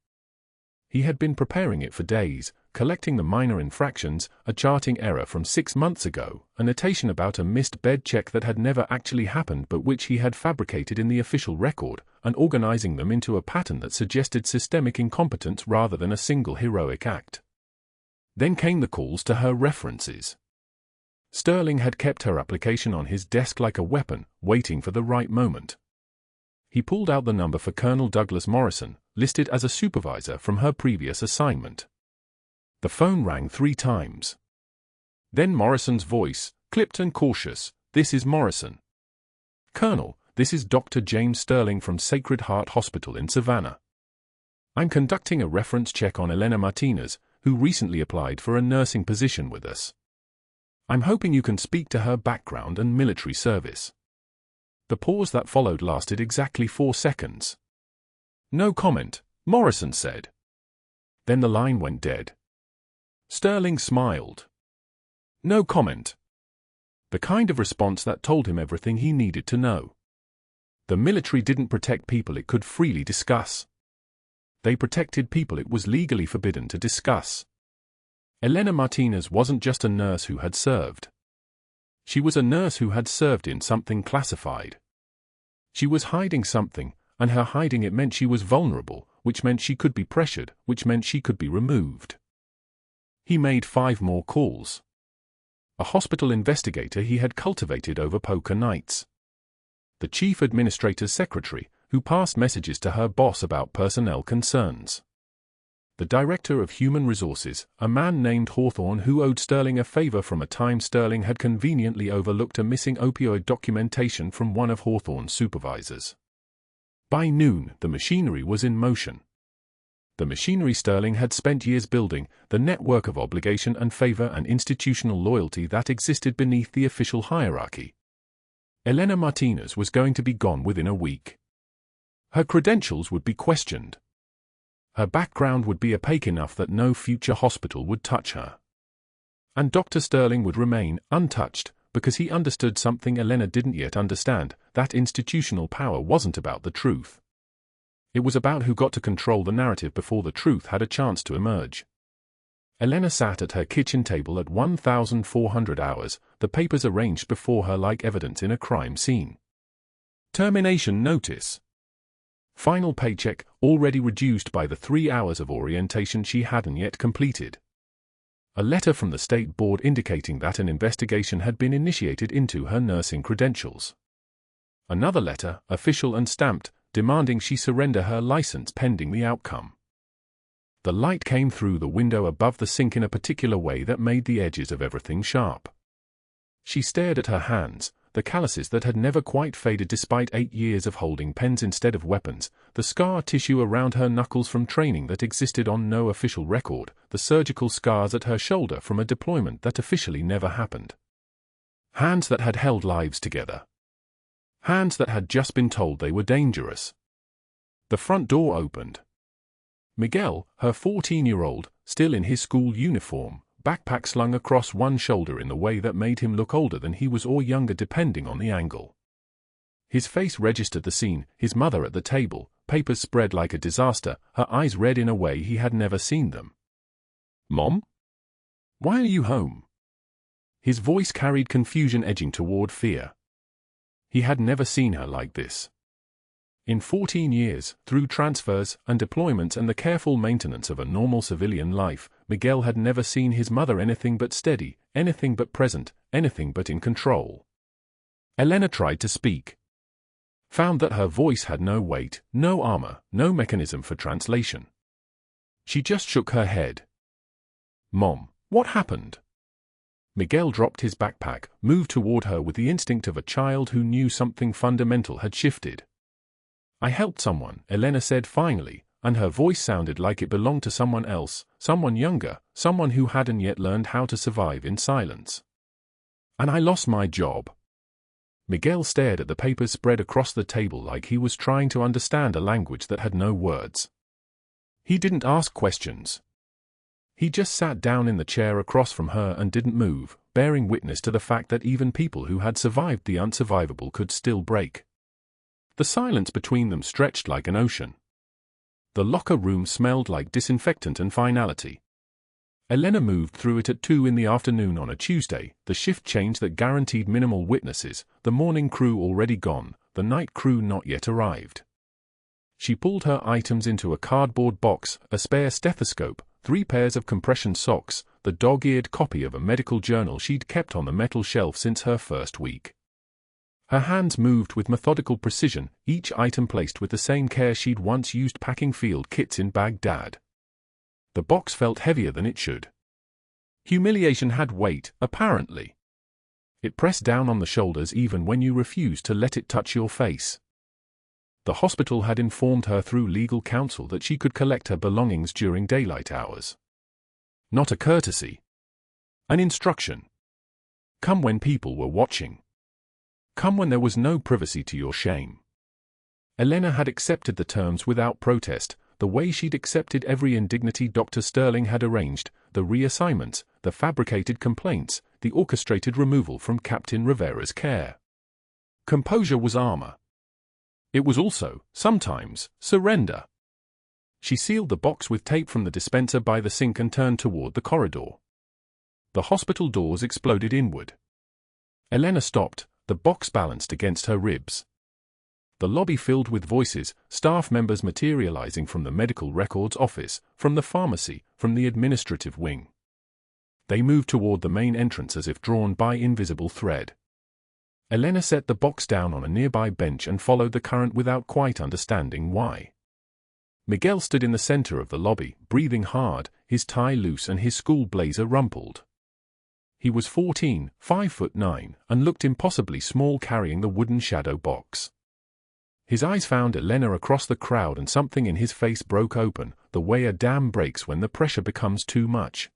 He had been preparing it for days, collecting the minor infractions, a charting error from 6 months ago, a notation about a missed bed check that had never actually happened but which he had fabricated in the official record, and organizing them into a pattern that suggested systemic incompetence rather than a single heroic act. Then came the calls to her references. Sterling had kept her application on his desk like a weapon, waiting for the right moment. He pulled out the number for Colonel Douglas Morrison, listed as a supervisor from her previous assignment. The phone rang 3 times. Then Morrison's voice, clipped and cautious, "This is Morrison. Colonel, this is Dr. James Sterling from Sacred Heart Hospital in Savannah. I'm conducting a reference check on Elena Martinez, who recently applied for a nursing position with us. I'm hoping you can speak to her background and military service." The pause that followed lasted exactly 4 seconds. "No comment," Morrison said. Then the line went dead. Sterling smiled. No comment. The kind of response that told him everything he needed to know. The military didn't protect people it could freely discuss. They protected people it was legally forbidden to discuss. Elena Martinez wasn't just a nurse who had served. She was a nurse who had served in something classified. She was hiding something, and her hiding it meant she was vulnerable, which meant she could be pressured, which meant she could be removed. He made 5 more calls. A hospital investigator he had cultivated over poker nights. The chief administrator's secretary, who passed messages to her boss about personnel concerns. The director of human resources, a man named Hawthorne who owed Sterling a favor from a time Sterling had conveniently overlooked a missing opioid documentation from one of Hawthorne's supervisors. By noon, the machinery was in motion. The machinery Sterling had spent years building, the network of obligation and favor and institutional loyalty that existed beneath the official hierarchy. Elena Martinez was going to be gone within a week. Her credentials would be questioned. Her background would be opaque enough that no future hospital would touch her. And Dr. Sterling would remain untouched, because he understood something Elena didn't yet understand, that institutional power wasn't about the truth. It was about who got to control the narrative before the truth had a chance to emerge. Elena sat at her kitchen table at 1400 hours, the papers arranged before her like evidence in a crime scene. Termination notice. Final paycheck, already reduced by the 3 hours of orientation she hadn't yet completed. A letter from the state board indicating that an investigation had been initiated into her nursing credentials. Another letter, official and stamped, demanding she surrender her license pending the outcome. The light came through the window above the sink in a particular way that made the edges of everything sharp. She stared at her hands, the calluses that had never quite faded despite 8 years of holding pens instead of weapons, the scar tissue around her knuckles from training that existed on no official record, the surgical scars at her shoulder from a deployment that officially never happened. Hands that had held lives together. Hands that had just been told they were dangerous. The front door opened. Miguel, her 14-year-old, still in his school uniform, backpack slung across one shoulder in the way that made him look older than he was or younger depending on the angle. His face registered the scene, his mother at the table, papers spread like a disaster, her eyes red in a way he had never seen them. "Mom? Why are you home?" His voice carried confusion edging toward fear. He had never seen her like this. In 14 years, through transfers and deployments and the careful maintenance of a normal civilian life, Miguel had never seen his mother anything but steady, anything but present, anything but in control. Elena tried to speak. Found that her voice had no weight, no armor, no mechanism for translation. She just shook her head. "Mom, what happened?" Miguel dropped his backpack, moved toward her with the instinct of a child who knew something fundamental had shifted. "I helped someone," Elena said finally, and her voice sounded like it belonged to someone else, someone younger, someone who hadn't yet learned how to survive in silence. "And I lost my job." Miguel stared at the papers spread across the table like he was trying to understand a language that had no words. He didn't ask questions. He just sat down in the chair across from her and didn't move, bearing witness to the fact that even people who had survived the unsurvivable could still break. The silence between them stretched like an ocean. The locker room smelled like disinfectant and finality. Elena moved through it at 2 in the afternoon on a Tuesday, the shift change that guaranteed minimal witnesses, the morning crew already gone, the night crew not yet arrived. She pulled her items into a cardboard box, a spare stethoscope, 3 pairs of compression socks, the dog-eared copy of a medical journal she'd kept on the metal shelf since her first week. Her hands moved with methodical precision, each item placed with the same care she'd once used packing field kits in Baghdad. The box felt heavier than it should. Humiliation had weight, apparently. It pressed down on the shoulders even when you refused to let it touch your face. The hospital had informed her through legal counsel that she could collect her belongings during daylight hours. Not a courtesy. An instruction. Come when people were watching. Come when there was no privacy to your shame. Elena had accepted the terms without protest, the way she'd accepted every indignity Dr. Sterling had arranged, the reassignments, the fabricated complaints, the orchestrated removal from Captain Rivera's care. Composure was armor. It was also, sometimes, surrender. She sealed the box with tape from the dispenser by the sink and turned toward the corridor. The hospital doors exploded inward. Elena stopped, the box balanced against her ribs. The lobby filled with voices, staff members materializing from the medical records office, from the pharmacy, from the administrative wing. They moved toward the main entrance as if drawn by invisible thread. Elena set the box down on a nearby bench and followed the current without quite understanding why. Miguel stood in the center of the lobby, breathing hard, his tie loose and his school blazer rumpled. He was 14, 5'9", and looked impossibly small carrying the wooden shadow box. His eyes found Elena across the crowd and something in his face broke open, the way a dam breaks when the pressure becomes too much.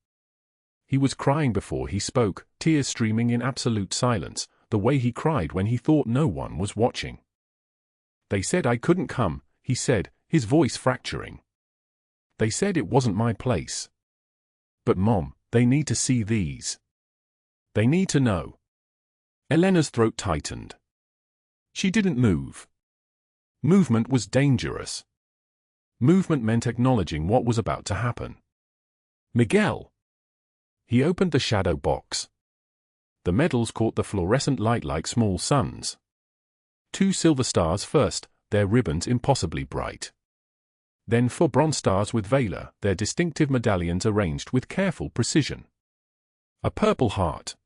He was crying before he spoke, tears streaming in absolute silence, the way he cried when he thought no one was watching. "They said I couldn't come," he said, his voice fracturing. "They said it wasn't my place. But Mom, they need to see these. They need to know." Elena's throat tightened. She didn't move. Movement was dangerous. Movement meant acknowledging what was about to happen. "Miguel!" He opened the shadow box. The medals caught the fluorescent light like small suns. 2 silver stars first, their ribbons impossibly bright. Then 4 bronze stars with velar, their distinctive medallions arranged with careful precision. A purple heart.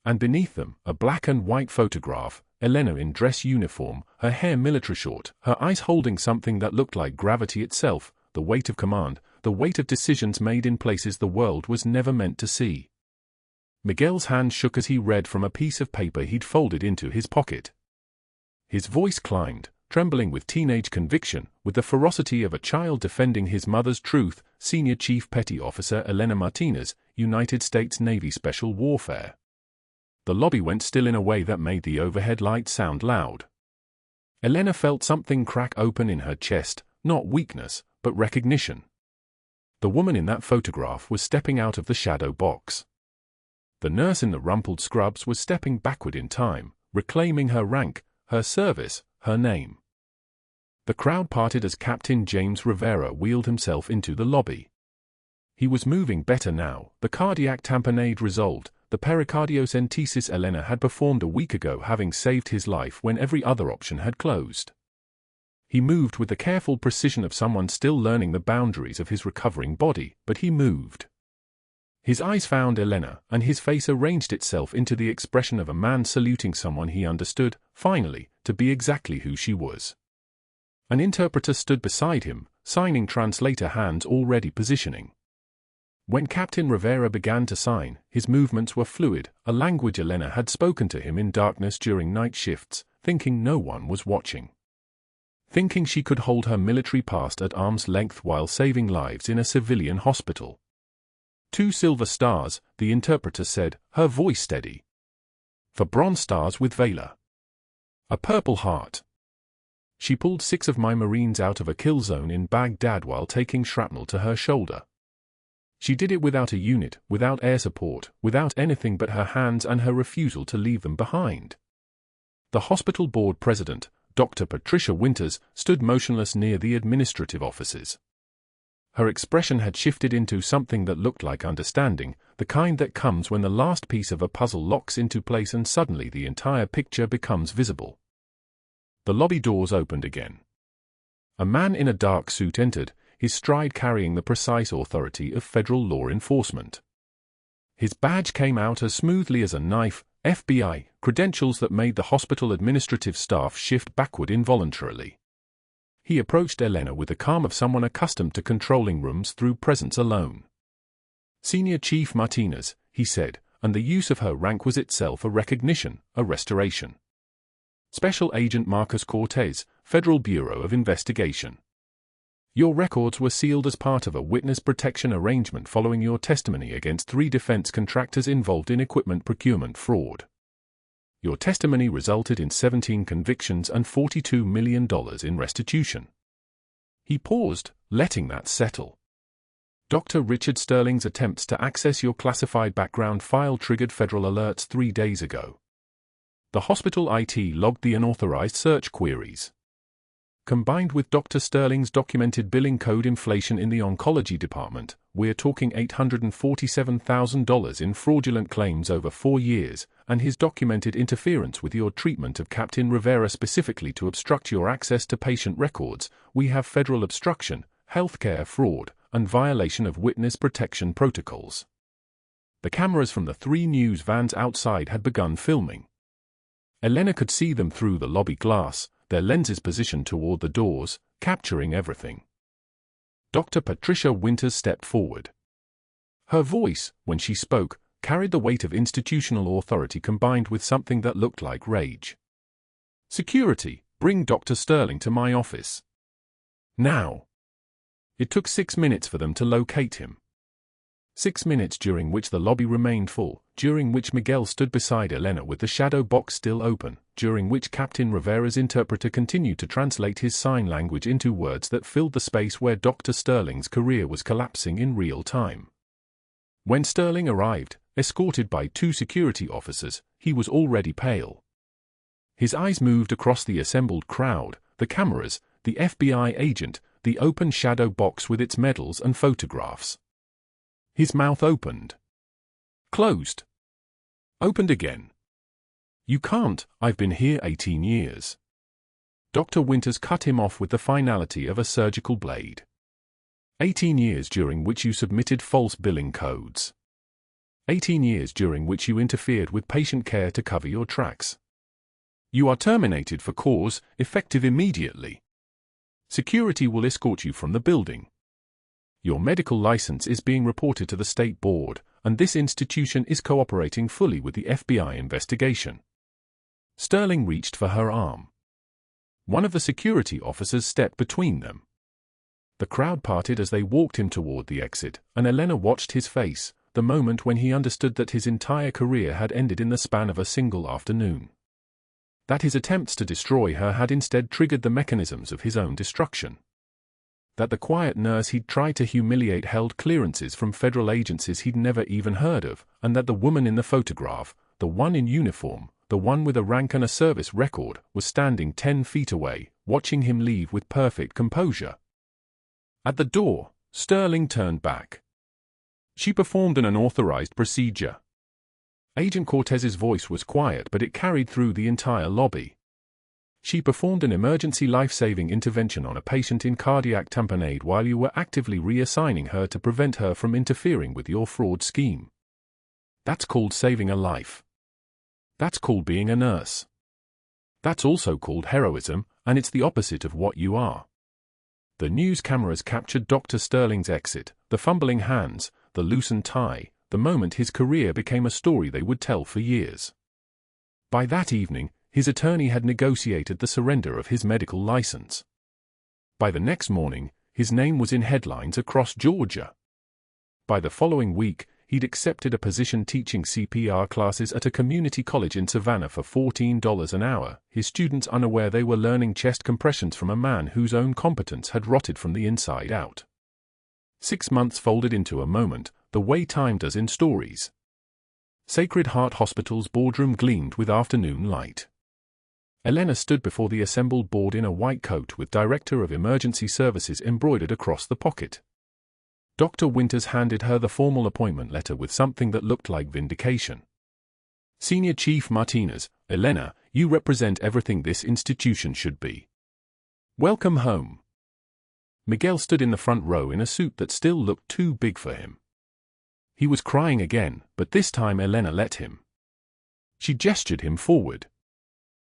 And beneath them, a black and white photograph, Elena in dress uniform, her hair military short, her eyes holding something that looked like gravity itself, the weight of command, the weight of decisions made in places the world was never meant to see. Miguel's hand shook as he read from a piece of paper he'd folded into his pocket. His voice climbed, trembling with teenage conviction, with the ferocity of a child defending his mother's truth. "Senior Chief Petty Officer Elena Martinez, United States Navy Special Warfare." The lobby went still in a way that made the overhead lights sound loud. Elena felt something crack open in her chest, not weakness, but recognition. The woman in that photograph was stepping out of the shadow box. The nurse in the rumpled scrubs was stepping backward in time, reclaiming her rank, her service, her name. The crowd parted as Captain James Rivera wheeled himself into the lobby. He was moving better now, the cardiac tamponade resolved, the pericardiocentesis Elena had performed a week ago having saved his life when every other option had closed. He moved with the careful precision of someone still learning the boundaries of his recovering body, but he moved. His eyes found Elena, and his face arranged itself into the expression of a man saluting someone he understood, finally, to be exactly who she was. An interpreter stood beside him, signing translator hands already positioning. When Captain Rivera began to sign, his movements were fluid, a language Elena had spoken to him in darkness during night shifts, thinking no one was watching. Thinking she could hold her military past at arm's length while saving lives in a civilian hospital. 2 silver stars, the interpreter said, her voice steady. 4 bronze stars with velar. A purple heart. She pulled 6 of my Marines out of a kill zone in Baghdad while taking shrapnel to her shoulder. She did it without a unit, without air support, without anything but her hands and her refusal to leave them behind. The hospital board president, Dr. Patricia Winters, stood motionless near the administrative offices. Her expression had shifted into something that looked like understanding, the kind that comes when the last piece of a puzzle locks into place and suddenly the entire picture becomes visible. The lobby doors opened again. A man in a dark suit entered, his stride carrying the precise authority of federal law enforcement. His badge came out as smoothly as a knife, FBI, credentials that made the hospital administrative staff shift backward involuntarily. He approached Elena with the calm of someone accustomed to controlling rooms through presence alone. "Senior Chief Martinez," he said, and the use of her rank was itself a recognition, a restoration. "Special Agent Marcus Cortez, Federal Bureau of Investigation. Your records were sealed as part of a witness protection arrangement following your testimony against 3 defense contractors involved in equipment procurement fraud. Your testimony resulted in 17 convictions and $42 million in restitution." He paused, letting that settle. "Dr. Richard Sterling's attempts to access your classified background file triggered federal alerts 3 days ago. The hospital IT logged the unauthorized search queries. Combined with Dr. Sterling's documented billing code inflation in the oncology department, we're talking $847,000 in fraudulent claims over 4 years, and his documented interference with your treatment of Captain Rivera specifically to obstruct your access to patient records. We have federal obstruction, healthcare fraud, and violation of witness protection protocols." The cameras from the 3 news vans outside had begun filming. Elena could see them through the lobby glass, their lenses positioned toward the doors, capturing everything. Dr. Patricia Winters stepped forward. Her voice, when she spoke, carried the weight of institutional authority combined with something that looked like rage. "Security, bring Dr. Sterling to my office. Now." It took 6 minutes for them to locate him. 6 minutes during which the lobby remained full, during which Miguel stood beside Elena with the shadow box still open, during which Captain Rivera's interpreter continued to translate his sign language into words that filled the space where Dr. Sterling's career was collapsing in real time. When Sterling arrived, escorted by 2 security officers, he was already pale. His eyes moved across the assembled crowd, the cameras, the FBI agent, the open shadow box with its medals and photographs. His mouth opened. Closed. Opened again. "You can't, I've been here 18 years. Dr. Winters cut him off with the finality of a surgical blade. 18 years during which you submitted false billing codes. 18 years during which you interfered with patient care to cover your tracks. You are terminated for cause, effective immediately. Security will escort you from the building. Your medical license is being reported to the state board, and this institution is cooperating fully with the FBI investigation." Sterling reached for her arm. One of the security officers stepped between them. The crowd parted as they walked him toward the exit, and Elena watched his face, the moment when he understood that his entire career had ended in the span of a single afternoon. That his attempts to destroy her had instead triggered the mechanisms of his own destruction. That the quiet nurse he'd tried to humiliate held clearances from federal agencies he'd never even heard of, and that the woman in the photograph, the one in uniform, the one with a rank and a service record, was standing 10 feet away, watching him leave with perfect composure. At the door, Sterling turned back. "She performed an unauthorized procedure." Agent Cortez's voice was quiet, but it carried through the entire lobby. "She performed an emergency life-saving intervention on a patient in cardiac tamponade while you were actively reassigning her to prevent her from interfering with your fraud scheme. That's called saving a life. That's called being a nurse. That's also called heroism, and it's the opposite of what you are." The news cameras captured Dr. Sterling's exit, the fumbling hands, the loosened tie, the moment his career became a story they would tell for years. By that evening, his attorney had negotiated the surrender of his medical license. By the next morning, his name was in headlines across Georgia. By the following week, he'd accepted a position teaching CPR classes at a community college in Savannah for $14 an hour, his students unaware they were learning chest compressions from a man whose own competence had rotted from the inside out. 6 months folded into a moment, the way time does in stories. Sacred Heart Hospital's boardroom gleamed with afternoon light. Elena stood before the assembled board in a white coat with Director of Emergency Services embroidered across the pocket. Dr. Winters handed her the formal appointment letter with something that looked like vindication. "Senior Chief Martinez, Elena, you represent everything this institution should be. Welcome home." Miguel stood in the front row in a suit that still looked too big for him. He was crying again, but this time Elena let him. She gestured him forward.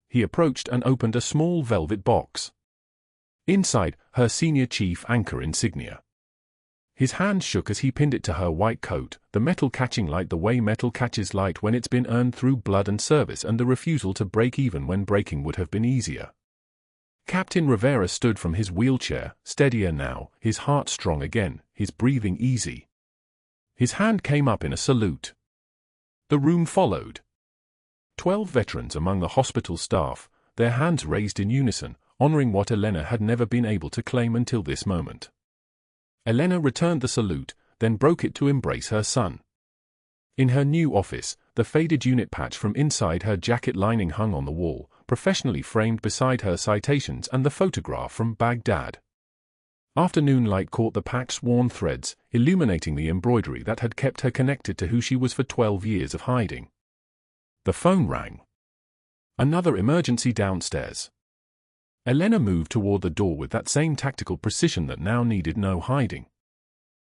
He approached and opened a small velvet box. Inside, her senior chief anchor insignia. His hand shook as he pinned it to her white coat, the metal catching light the way metal catches light when it's been earned through blood and service, and the refusal to break even when breaking would have been easier. Captain Rivera stood from his wheelchair, steadier now, his heart strong again, his breathing easy. His hand came up in a salute. The room followed. 12 veterans among the hospital staff, their hands raised in unison, honoring what Elena had never been able to claim until this moment. Elena returned the salute, then broke it to embrace her son. In her new office, the faded unit patch from inside her jacket lining hung on the wall, professionally framed beside her citations and the photograph from Baghdad. Afternoon light caught the patch's worn threads, illuminating the embroidery that had kept her connected to who she was for 12 years of hiding. The phone rang. Another emergency downstairs. Elena moved toward the door with that same tactical precision that now needed no hiding.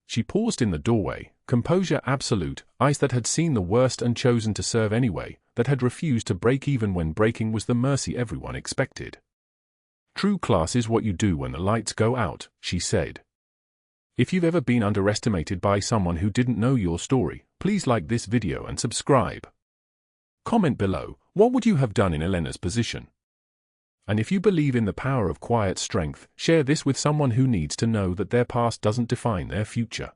She paused in the doorway, composure absolute, eyes that had seen the worst and chosen to serve anyway, that had refused to break even when breaking was the mercy everyone expected. "True class is what you do when the lights go out," she said. If you've ever been underestimated by someone who didn't know your story, please like this video and subscribe. Comment below, what would you have done in Elena's position? And if you believe in the power of quiet strength, share this with someone who needs to know that their past doesn't define their future.